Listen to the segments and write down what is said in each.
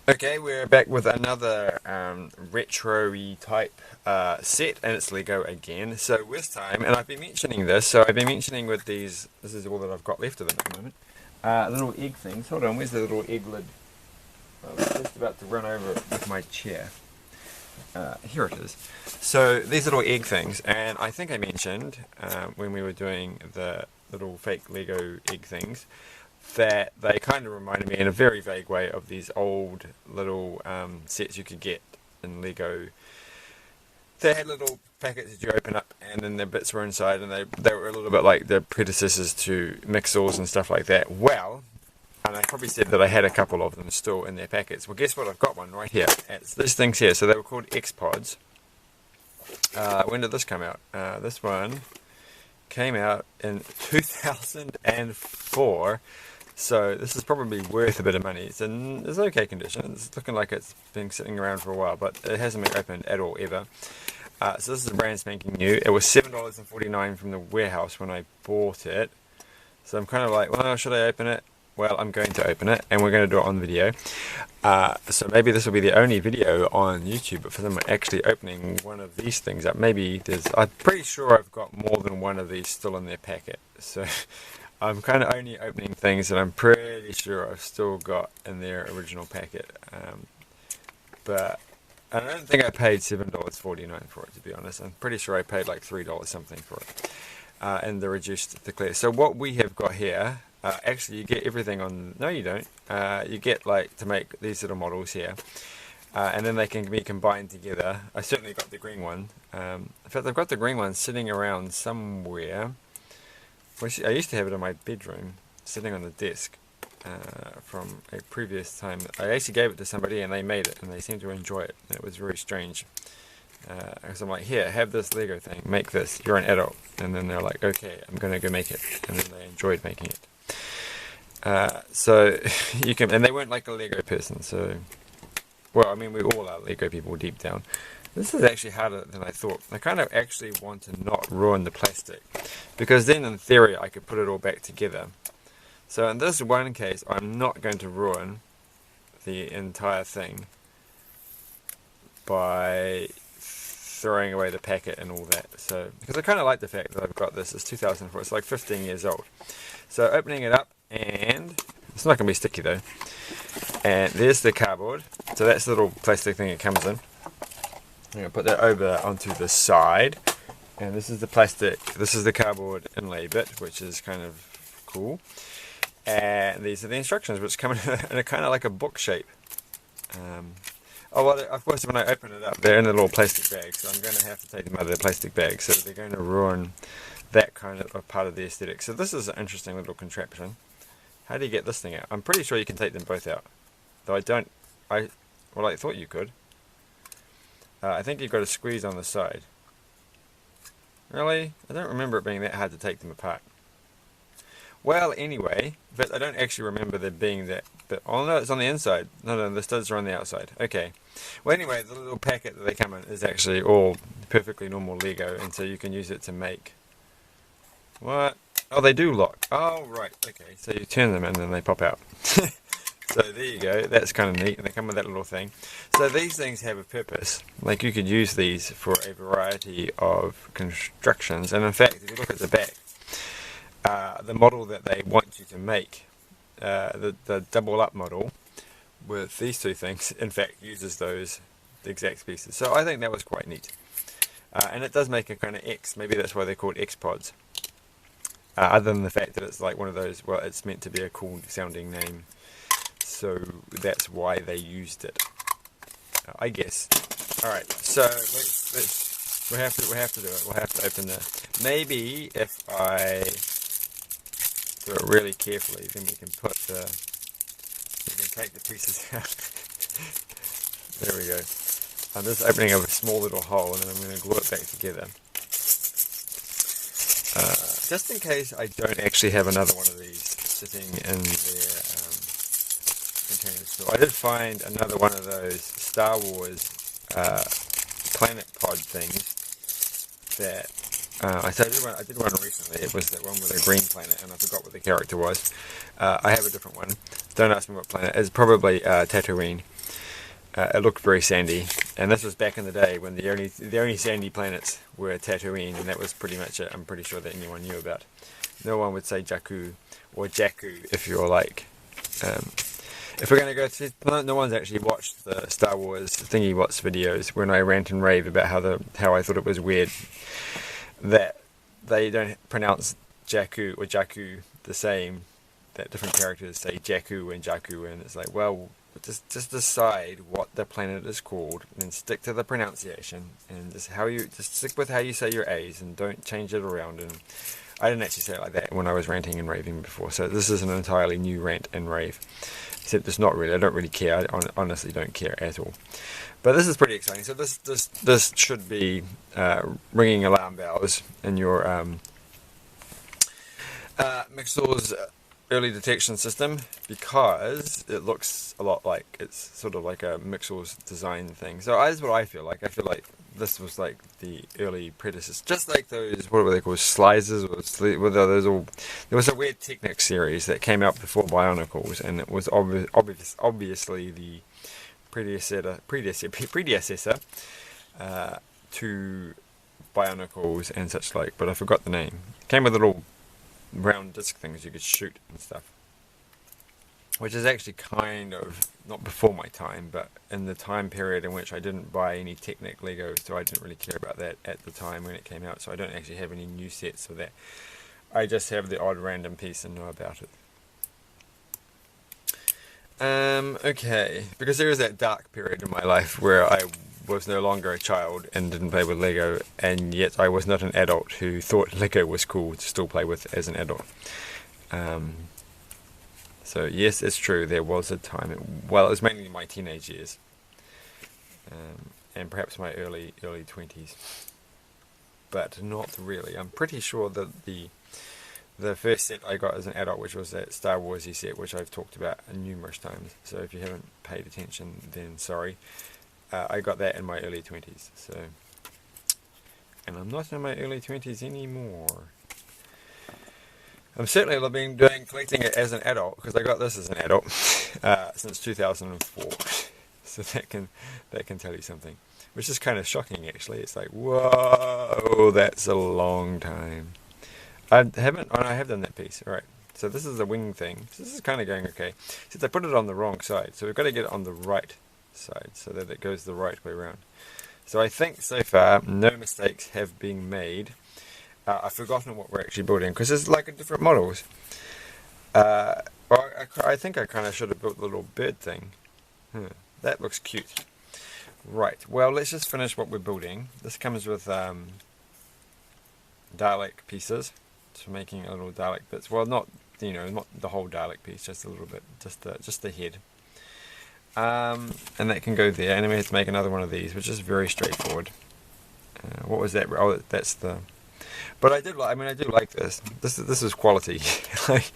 Okay, we're back with another retro-y type set, and it's Lego again. So this time, and I've been mentioning this, so I've been mentioning with these, this is all that I've got left of them at the moment, little egg things. Hold on, where's the little egg lid? I was just about to run over it with my chair. Here it is. So these little egg things, and I think I mentioned when we were doing the little fake Lego egg things, that they kind of reminded me in a very vague way of these old little sets you could get in Lego. They had little packets that you open up and then the bits were inside, and they were a little bit like the predecessors to Mixels and stuff like that. Well, and I probably said that I had a couple of them still in their packets. Well, guess what? I've got one right here. It's this thing's here. So they were called X-Pods. When did this come out? This one came out in 2004. So this is probably worth a bit of money. It's in okay condition. It's looking like it's been sitting around for a while, but it hasn't been opened at all ever. So this is a brand spanking new. It was $7.49 from the warehouse when I bought it. So I'm kind of like, well, should I open it? Well, I'm going to open it, and we're going to do it on video. So maybe this will be the only video on YouTube for them actually opening one of these things up. Maybe I'm pretty sure I've got more than one of these still in their packet. So I'm kind of only opening things that I'm pretty sure I've still got in their original packet. But I don't think I paid $7.49 for it, to be honest. I'm pretty sure I paid like $3 something for it. And the reduced declare. So what we have got here, actually you get everything on, no you don't, you get like to make these little models here, and then they can be combined together. I certainly got the green one. In fact, I've got the green one sitting around somewhere. I used to have it in my bedroom, sitting on the desk from a previous time. I actually gave it to somebody and they made it, and they seemed to enjoy it. And it was very strange. Because I'm like, here, have this Lego thing, make this, you're an adult. And then they're like, okay, I'm going to go make it. And then they enjoyed making it. So you can, and they weren't like a Lego person, so, well, I mean, we all are Lego people deep down. This is actually harder than I thought. I kind of actually want to not ruin the plastic, because then in theory I could put it all back together. So in this one case, I'm not going to ruin the entire thing by throwing away the packet and all that. So, because I kind of like the fact that I've got this. It's 2004. It's like 15 years old. So opening it up, and it's not going to be sticky though. And there's the cardboard. So that's the little plastic thing it comes in. I'm going to put that over onto the side. And this is the plastic. This is the cardboard inlay bit, which is kind of cool. And these are the instructions, which come in a kind of like a book shape. Oh, well, of course, when I open it up, they're in a little plastic bag, so I'm going to have to take them out of their plastic bag, so they're going to ruin that kind of part of the aesthetic. So this is an interesting little contraption. How do you get this thing out? I'm pretty sure you can take them both out. Though I thought you could. I think you've got to squeeze on the side. Really? I don't remember it being that hard to take them apart. Well, anyway, but I don't actually remember there being that. But oh no, it's on the inside. No, the studs are on the outside. Okay. Well, anyway, the little packet that they come in is actually all perfectly normal Lego, and so you can use it to make. What? Oh, they do lock. Oh, right. Okay. So you turn them and then they pop out. So there you go. That's kind of neat, and they come with that little thing. So these things have a purpose. Like you could use these for a variety of constructions, and in fact, if you look at the back. The model that they want you to make, the double up model with these two things, in fact uses those exact pieces. So I think that was quite neat. And it does make a kind of X, maybe that's why they're called X-Pods. Other than the fact that it's like one of those, well, it's meant to be a cool sounding name. So that's why they used it, I guess. Alright, so we have to do it. We'll have to open maybe if I do it really carefully, then we can take the pieces out. There we go. I'm just opening up a small little hole, and then I'm going to glue it back together. Just in case I don't actually have another one of these sitting in their container store. I did find another one of those Star Wars planet pod things that I did one recently. It was that one with a green planet, and I forgot what the character was. I have a different one. Don't ask me what planet. It's probably Tatooine. It looked very sandy, and this was back in the day when the only sandy planets were Tatooine, and that was pretty much it. I'm pretty sure that anyone knew about. No one would say Jakku or Jakku if you're like. If we're going to go to, no one's actually watched the Star Wars Thingy Watts videos when I rant and rave about how I thought it was weird that they don't pronounce Jakku or Jakku the same, that different characters say Jakku and Jakku, and it's like, well, just decide what the planet is called and then stick to the pronunciation, and just stick with how you say your A's and don't change it around. And I didn't actually say it like that when I was ranting and raving before, so this is an entirely new rant and rave. Except it's not really. I don't really care. I honestly don't care at all. But this is pretty exciting. So this should be ringing alarm bells in your Mixel's early detection system, because it looks a lot like, it's sort of like a Mixel's design thing. So that's what I feel like. I feel like this was like the early predecessors, just like those, what were they called, Slicers, or those all. There was a weird Technic series that came out before Bionicles, and it was obviously the predecessor to Bionicles and such like, but I forgot the name. It came with little round disc things you could shoot and stuff, which is actually kind of not before my time, but in the time period in which I didn't buy any Technic Legos, so I didn't really care about that at the time when it came out, so I don't actually have any new sets of that. I just have the odd random piece and know about it. Okay, because there is that dark period in my life where I was no longer a child and didn't play with Lego, and yet I was not an adult who thought Lego was cool to still play with as an adult. So yes, it's true, there was a time, well, it was mainly my teenage years, and perhaps my early 20s, but not really. I'm pretty sure that the first set I got as an adult, which was that Star Warsy set, which I've talked about numerous times, so if you haven't paid attention, then sorry. I got that in my early 20s, so, and I'm not in my early 20s anymore. I'm certainly been collecting it as an adult, because I got this as an adult since 2004. So that can tell you something, which is kind of shocking actually. It's like, whoa, that's a long time. I have done that piece. All right. So this is the wing thing. So this is kind of going okay. Since I put it on the wrong side, so we've got to get it on the right side so that it goes the right way around. So I think so far no mistakes have been made. I've forgotten what we're actually building, because there's like different models. Well, I think I kind of should have built the little bird thing. That looks cute. Right, well, let's just finish what we're building. This comes with Dalek pieces, so making a little Dalek bits. Well, not the whole Dalek piece, just a little bit, just the head. And that can go there, and then we have to make another one of these, which is very straightforward. What was that? Oh, that's the. But I do like this. This is quality. Like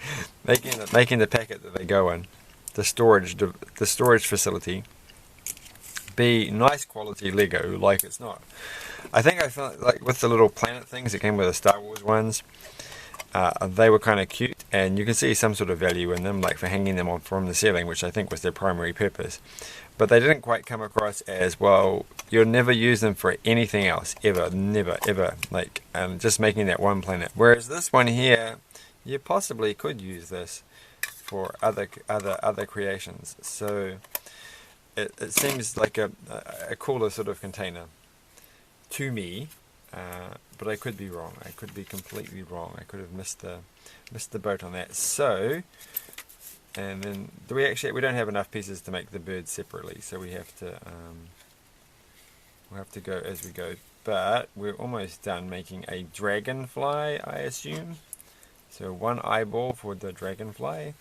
making the packet that they go in, the storage facility, be nice quality Lego. Like it's not. I think I felt like with the little planet things that came with the Star Wars ones, they were kind of cute, and you can see some sort of value in them, like for hanging them on from the ceiling, which I think was their primary purpose. But they didn't quite come across as, well, you'll never use them for anything else, ever, never, ever, like, just making that one planet. Whereas this one here, you possibly could use this for other creations. So it seems like a cooler sort of container to me, but I could be wrong. I could be completely wrong. I could have missed the boat on that. So. And then we don't have enough pieces to make the bird separately, so we have to we'll have to go as we go. But we're almost done making a dragonfly, I assume. So one eyeball for the dragonfly,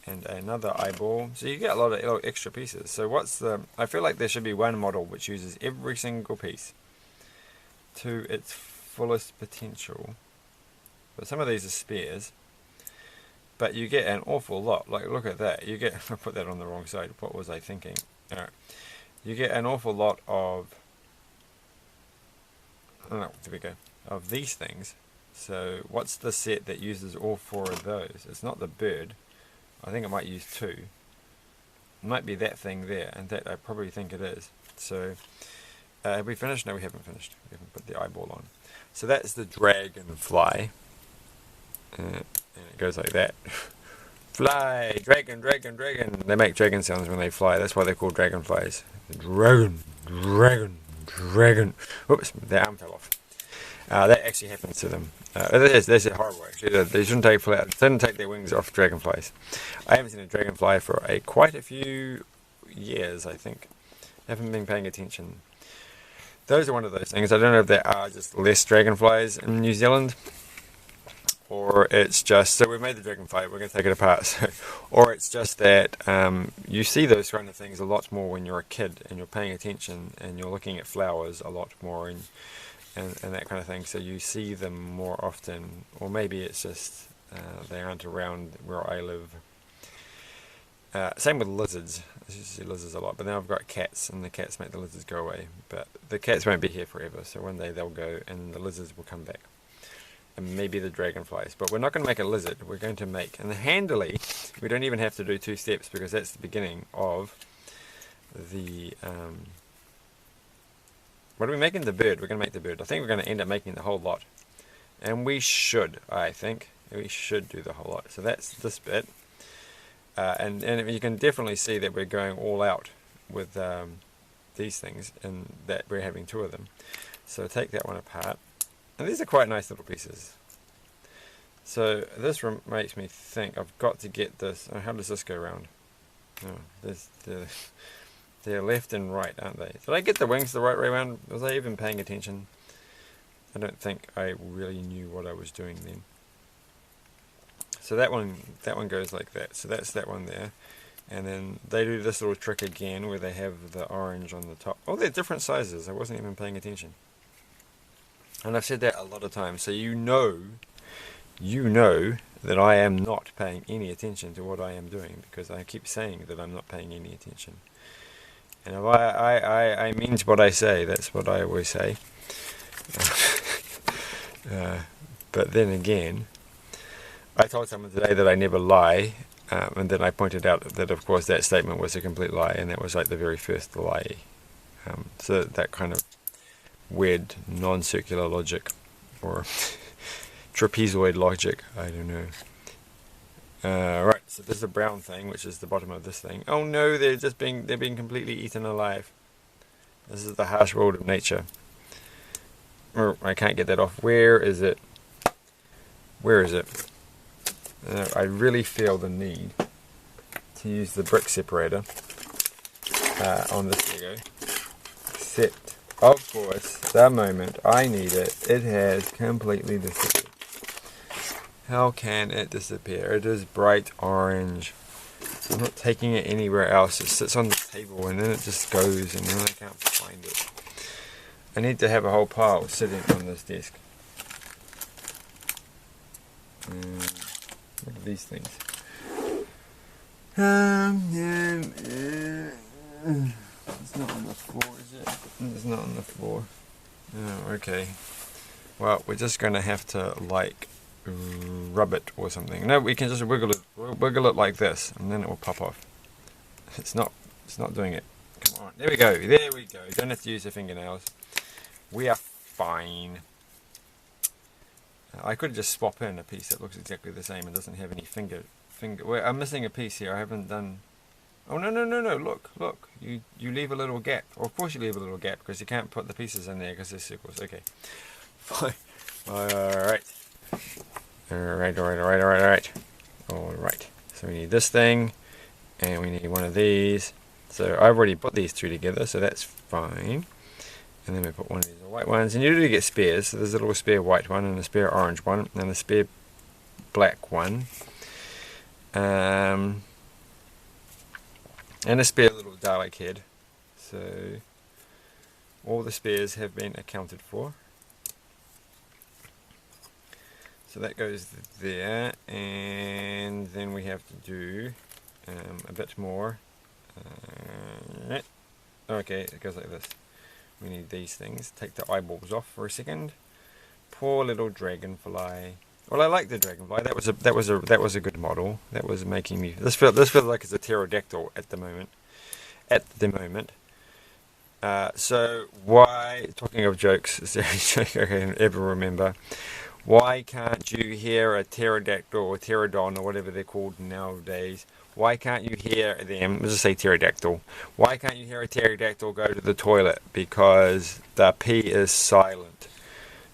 and another eyeball. So you get a lot of little extra pieces. So I feel like there should be one model which uses every single piece to its fullest potential. But some of these are spares. But you get an awful lot. Like, look at that. You get. I put that on the wrong side. What was I thinking? Alright. You get an awful lot of. Oh, there we go. Of these things. So, what's the set that uses all four of those? It's not the bird. I think it might use two. might be that thing there, and that I probably think it is. So have we finished? No, we haven't finished. We haven't put the eyeball on. So that's the dragonfly, and it goes like that. Fly, dragon, dragon, dragon. They make dragon sounds when they fly. That's why they're called dragonflies. Dragon, dragon, dragon. Oops, their arm fell off. That actually happens to them. That's horrible, actually. They shouldn't take their wings off dragonflies. I haven't seen a dragonfly for quite a few years, I think. Haven't been paying attention. Those are one of those things. I don't know if there are just less dragonflies in New Zealand, or it's just, so we've made the dragonfly, we're going to take it apart. So, or it's just that you see those kind of things a lot more when you're a kid and you're paying attention and you're looking at flowers a lot more and that kind of thing. So you see them more often, or maybe it's just they aren't around where I live. Same with lizards. I used to see lizards a lot, but now I've got cats, and the cats make the lizards go away. But the cats won't be here forever, so one day they'll go, and the lizards will come back. And maybe the dragonflies. But we're not going to make a lizard, we're going to make, and handily, we don't even have to do 2 steps, because that's the beginning of the, what are we making? The bird. We're going to make the bird. I think we're going to end up making the whole lot. And we should, I think. We should do the whole lot. So that's this bit. And you can definitely see that we're going all out with these things, and that we're having 2 of them. So take that one apart. And these are quite nice little pieces. So this makes me think I've got to get this. Oh, how does this go around? Oh, they're left and right, aren't they? Did I get the wings the right way around? Was I even paying attention? I don't think I really knew what I was doing then. So that one goes like that. So that's that one there. And then they do this little trick again where they have the orange on the top. Oh, they're different sizes. I wasn't even paying attention. And I've said that a lot of times. So you know that I am not paying any attention to what I am doing, because I keep saying that I'm not paying any attention. And if I mean what I say, that's what I always say. But then again, I told someone today that I never lie, and then I pointed out that, of course, that statement was a complete lie, and that was like the very first lie. So that kind of weird non-circular logic, or trapezoid logic, I don't know. Right, so there's the brown thing, which is the bottom of this thing. Oh no, they're being completely eaten alive. This is the harsh world of nature. I can't get that off. Where is it? Where is it? I really feel the need to use the brick separator on this Lego. Except, of course, the moment I need it, it has completely disappeared. How can it disappear? It is bright orange. I'm not taking it anywhere else. It sits on the table and then it just goes, and then I can't find it. I need to have a whole pile sitting on this desk. Look at these things. It's not on the floor, is it? It's not on the floor. Oh, okay. Well, we're just going to have to, like, rub it or something. No, we can just wiggle it like this, and then it will pop off. It's not doing it. Come on. There we go. There we go. Don't have to use the fingernails. We are fine. I could just swap in a piece that looks exactly the same and doesn't have any finger. Well, I'm missing a piece here. I haven't done. Oh no! Look! You leave a little gap. Or of course you leave a little gap, because you can't put the pieces in there because they're circles. Okay. Fine. Alright. Alright. So we need this thing, and we need one of these. So I've already put these 2 together, so that's fine. And then we put one of these white ones, and you do get spares. So there's a little spare white one, and a spare orange one, and a spare black one. And a spare little Dalek head. So all the spares have been accounted for. So that goes there, and then we have to do a bit more. Okay, it goes like this. We need these things. Take the eyeballs off for a second. Poor little dragonfly. Well, I like the dragonfly. That was a good model. That was making me. This feels like it's a pterodactyl at the moment. At the moment. So why? Talking of jokes, is there any joke I can ever remember? Why can't you hear a pterodactyl or pterodon or whatever they're called nowadays? Why can't you hear them? Let's just say pterodactyl. Why can't you hear a pterodactyl go to the toilet? Because the P is silent.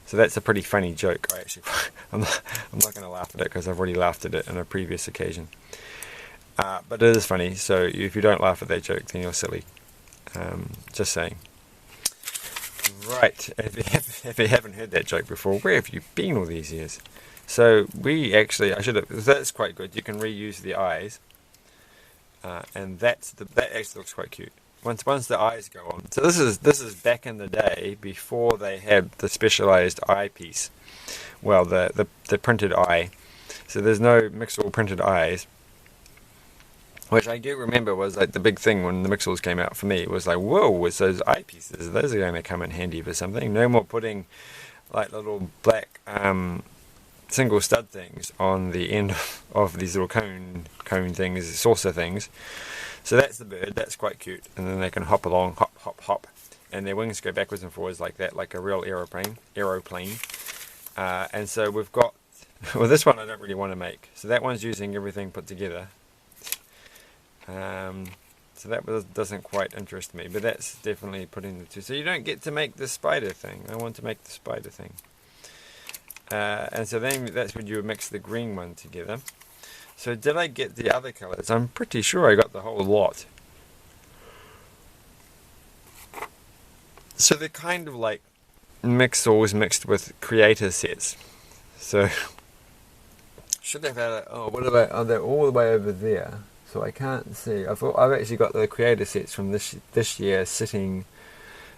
So that's a pretty funny joke. I'm not going to laugh at it because I've already laughed at it on a previous occasion. But it is funny. So if you don't laugh at that joke, then you're silly. Just saying. Right, if you haven't heard that joke before, where have you been all these years? So I should have, that's quite good. You can reuse the eyes, and that actually looks quite cute. Once the eyes go on. So this is back in the day before they had the specialized eyepiece. Well, the printed eye. So there's no Mixel printed eyes. Which I do remember was like the big thing when the Mixels came out for me. It was like, whoa, with those eyepieces, those are going to come in handy for something. No more putting like little black single stud things on the end of these little cone things, saucer things. So that's the bird. That's quite cute. And then they can hop along, hop, hop, hop, and their wings go backwards and forwards like that, like a real aeroplane. And so we've got. Well, this one I don't really want to make. So that one's using everything put together. So that doesn't quite interest me, but that's definitely putting the two. So you don't get to make the spider thing. I want to make the spider thing. And so then that's when you would mix the green one together. So did I get the other colours? I'm pretty sure I got the whole lot. So they're kind of like Mixels mixed with creator sets. So should have had what about? Oh, they're all the way over there. So I can't see. I've actually got the creator sets from this year sitting.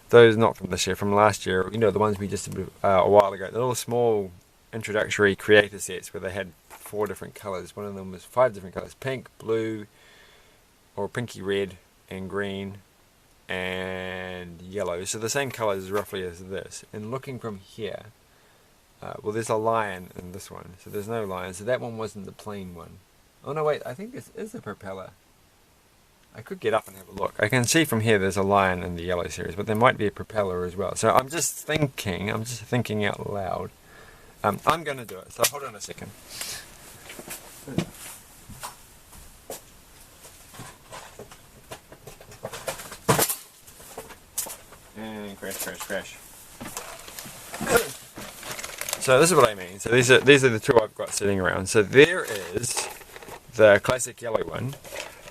Those not from this year, from last year. You know, the ones we just did a while ago. The little small introductory creator sets where they had 4 different colours. One of them was 5 different colours: pink, blue, or pinky red, and green, and yellow. So the same colours roughly as this. And looking from here, well, there's a lion in this one. So there's no lion. So that one wasn't the plain one. Oh no, wait, I think this is a propeller. I could get up and have a look. I can see from here there's a lion in the yellow series, but there might be a propeller as well. So I'm just thinking out loud. I'm going to do it, so hold on a second. And crash. So this is what I mean. So these are the 2 I've got sitting around. So there is the classic yellow one,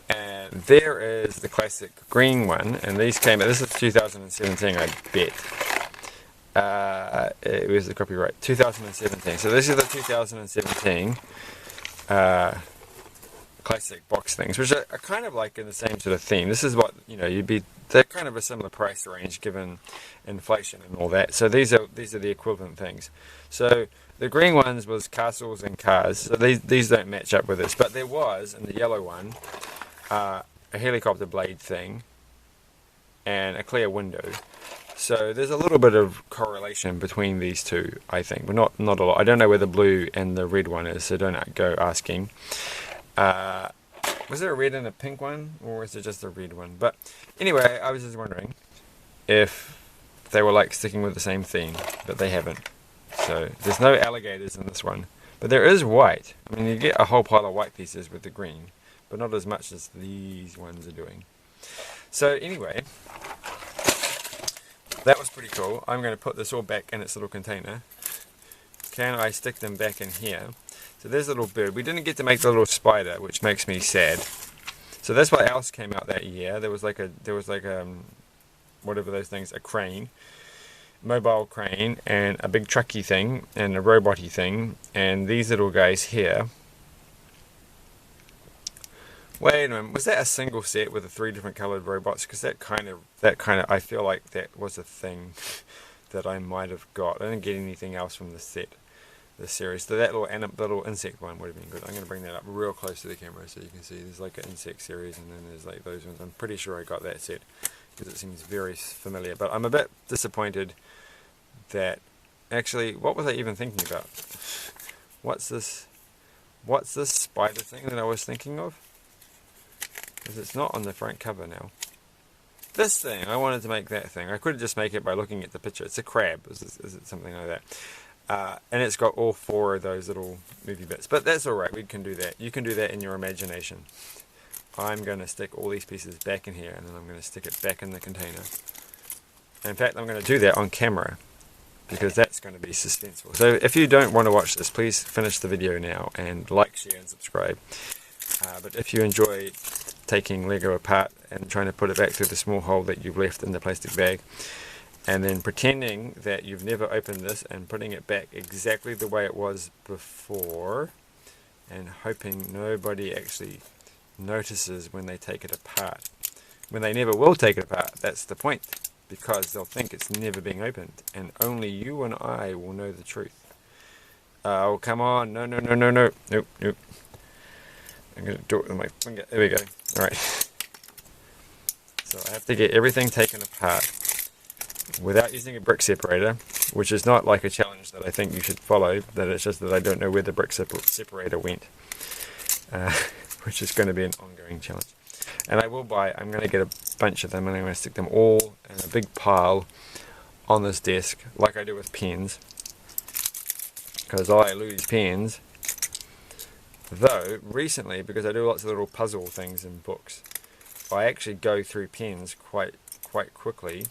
and there is the classic green one, and these came out, this is 2017 I bet. It was the copyright, 2017, so this is the 2017 classic box things, which are kind of like in the same sort of theme. This is what, they're kind of a similar price range given inflation and all that, so these are the equivalent things. So the green ones was castles and cars, so these don't match up with this, but there was, in the yellow one, a helicopter blade thing, and a clear window. So there's a little bit of correlation between these two, I think, but not a lot. I don't know where the blue and the red one is, so don't go asking. Was there a red and a pink one, or is it just a red one? But anyway, I was just wondering if they were like sticking with the same theme, but they haven't. So there's no alligators in this one, but there is white. I mean, you get a whole pile of white pieces with the green, but not as much as these ones are doing. So anyway, that was pretty cool. I'm going to put this all back in its little container. Can I stick them back in here? So there's a little bird. We didn't get to make the little spider, which makes me sad. So that's what else came out that year. There was like whatever those things, a crane, mobile crane, and a big trucky thing, and a robot-y thing, and these little guys here. Wait a minute, was that a single set with the 3 different coloured robots? Because that kind of, I feel like that was a thing that I might have got. I didn't get anything else from the set, the series. So that little insect one would have been good. I'm going to bring that up real close to the camera so you can see. There's like an insect series, and then there's like those ones. I'm pretty sure I got that set because it seems very familiar. But I'm a bit disappointed that, actually, what was I even thinking about? What's this? What's this spider thing that I was thinking of? Because it's not on the front cover now. This thing, I wanted to make that thing. I could just make it by looking at the picture. It's a crab. Is it something like that? And it's got all 4 of those little movie bits. But that's alright, we can do that. You can do that in your imagination. I'm going to stick all these pieces back in here, and then I'm going to stick it back in the container. In fact, I'm going to do that on camera, because that's going to be suspenseful. So if you don't want to watch this, please finish the video now and like, share and subscribe. But if you enjoy taking Lego apart and trying to put it back through the small hole that you've left in the plastic bag, and then pretending that you've never opened this and putting it back exactly the way it was before, and hoping nobody actually notices when they take it apart. When they never will take it apart, that's the point, because they'll think it's never being opened, and only you and I will know the truth. Oh, come on, no, nope. I'm going to do it with my finger. There we go. Alright. So I have to get everything taken apart without using a brick separator, which is not like a challenge that I think you should follow, that it's just that I don't know where the brick separator went, which is going to be an ongoing challenge. And I'm going to get a bunch of them, and I'm going to stick them all in a big pile on this desk, like I do with pens, because I lose pens. Though, recently, because I do lots of little puzzle things in books, I actually go through pens quite quickly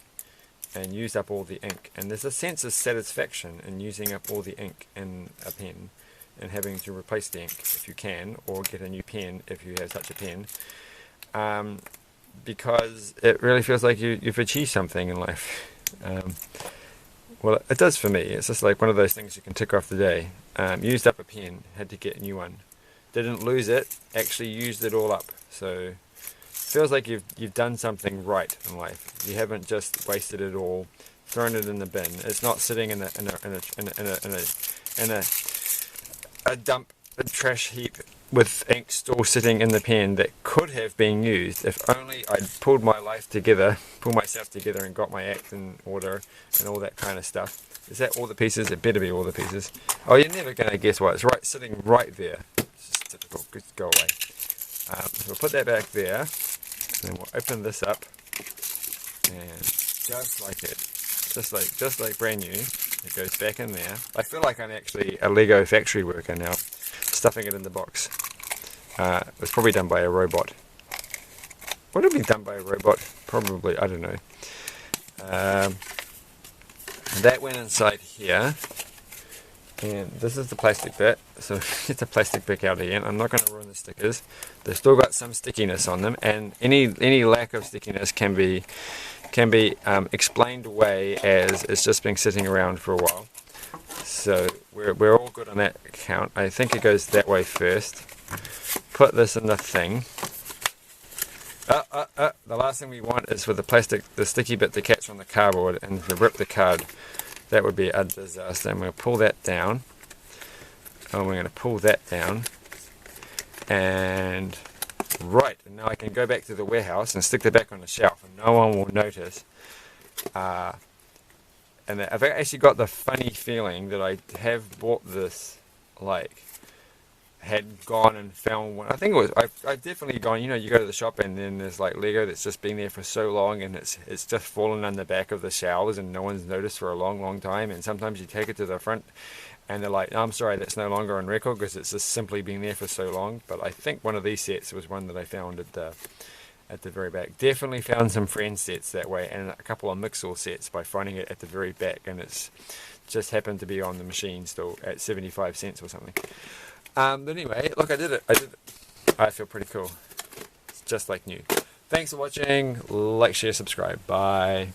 and use up all the ink. And there's a sense of satisfaction in using up all the ink in a pen and having to replace the ink if you can, or get a new pen if you have such a pen. Because it really feels like you've achieved something in life. Well, it does for me. It's just like one of those things you can tick off the day. Used up a pen, had to get a new one. Didn't lose it, actually used it all up. So feels like you've done something right in life. You haven't just wasted it all, thrown it in the bin. It's not sitting in a trash heap with ink still sitting in the pen that could have been used if only I'd pulled myself together and got my act in order and all that kind of stuff. Is that all the pieces? It better be all the pieces. Oh, you're never going to guess what. It's right, sitting right there. It's just typical. Just go away. So we'll put that back there. And then we'll open this up. And just like it. Just like brand new. It goes back in there. I feel like I'm actually a Lego factory worker now. Stuffing it in the box. It was probably done by a robot. Would it be done by a robot? Probably. I don't know. That went inside here, and this is the plastic bit, so get the plastic bit out again. I'm not going to ruin the stickers. They've still got some stickiness on them, and any lack of stickiness can be explained away as it's just been sitting around for a while. So we're all good on that account. I think it goes that way first. Put this in the thing. The last thing we want is for the sticky bit to catch on the cardboard and to rip the card. That would be a disaster. I'm going to pull that down. And we're going to pull that down. And right, and now I can go back to the warehouse and stick that back on the shelf and no one will notice. And I've actually got the funny feeling that I have bought this, like, had gone and found one. I think it was, I've definitely gone, you know, you go to the shop and then there's like Lego that's just been there for so long and it's just fallen on the back of the shelves and no one's noticed for a long time, and sometimes you take it to the front and they're like, no, I'm sorry, that's no longer on record because it's just simply been there for so long. But I think one of these sets was one that I found at the very back. Definitely found some friend sets that way, and a couple of Mixel sets by finding it at the very back, and it's just happened to be on the machine still at 75 cents or something. But anyway, look, I did it. I feel pretty cool. It's just like new. Thanks for watching. Like, share, subscribe. Bye.